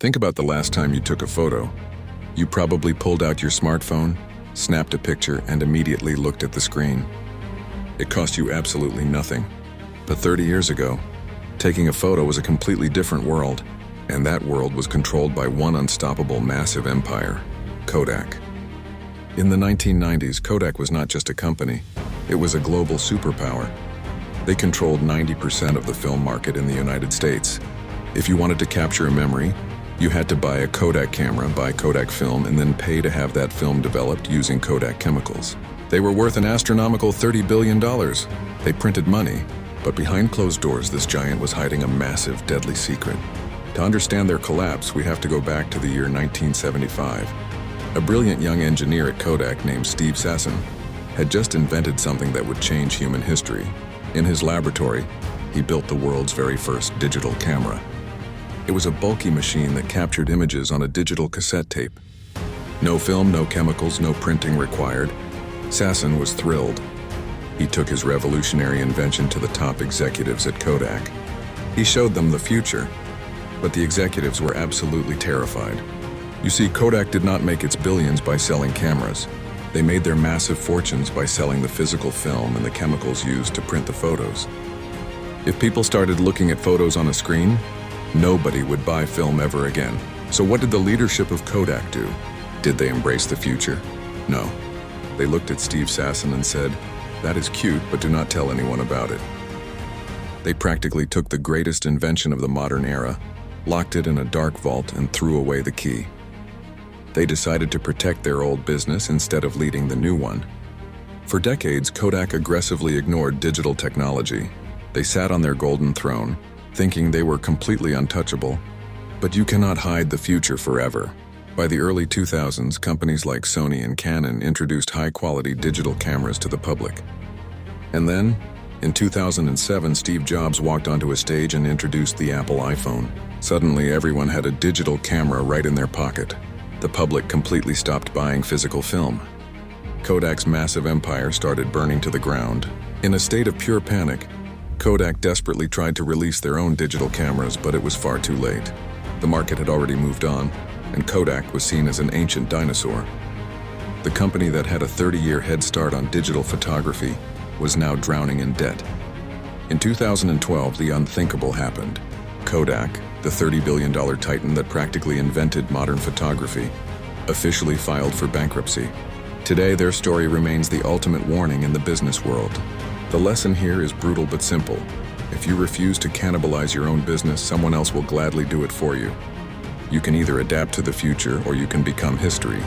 Think about the last time you took a photo. You probably pulled out your smartphone, snapped a picture, and immediately looked at the screen. It cost you absolutely nothing. But 30 years ago, taking a photo was a completely different world, and that world was controlled by one unstoppable massive empire, Kodak. In the 1990s, Kodak was not just a company, it was a global superpower. They controlled 90% of the film market in the United States. If you wanted to capture a memory, you had to buy a Kodak camera, buy Kodak film, and then pay to have that film developed using Kodak chemicals. They were worth an astronomical $30 billion. They printed money, but behind closed doors, this giant was hiding a massive, deadly secret. To understand their collapse, we have to go back to the year 1975. A brilliant young engineer at Kodak named Steve Sasson had just invented something that would change human history. In his laboratory, he built the world's very first digital camera. It was a bulky machine that captured images on a digital cassette tape. No film, no chemicals, no printing required. Sasson was thrilled. He took his revolutionary invention to the top executives at Kodak. He showed them the future, but the executives were absolutely terrified. You see, Kodak did not make its billions by selling cameras. They made their massive fortunes by selling the physical film and the chemicals used to print the photos. If people started looking at photos on a screen, nobody would buy film ever again. So what did the leadership of Kodak do? Did they embrace the future? No. They looked at Steve Sasson and said, "That is cute, but do not tell anyone about it." They practically took the greatest invention of the modern era, locked it in a dark vault, and threw away the key. They decided to protect their old business instead of leading the new one. For decades, Kodak aggressively ignored digital technology. They sat on their golden throne, thinking they were completely untouchable. But you cannot hide the future forever. By the early 2000s, companies like Sony and Canon introduced high-quality digital cameras to the public. And then, in 2007, Steve Jobs walked onto a stage and introduced the Apple iPhone. Suddenly, everyone had a digital camera right in their pocket. The public completely stopped buying physical film. Kodak's massive empire started burning to the ground. In a state of pure panic, Kodak desperately tried to release their own digital cameras, but it was far too late. The market had already moved on, and Kodak was seen as an ancient dinosaur. The company that had a 30-year head start on digital photography was now drowning in debt. In 2012, the unthinkable happened. Kodak, the $30 billion titan that practically invented modern photography, officially filed for bankruptcy. Today, their story remains the ultimate warning in the business world. The lesson here is brutal but simple. If you refuse to cannibalize your own business, someone else will gladly do it for you. You can either adapt to the future or you can become history.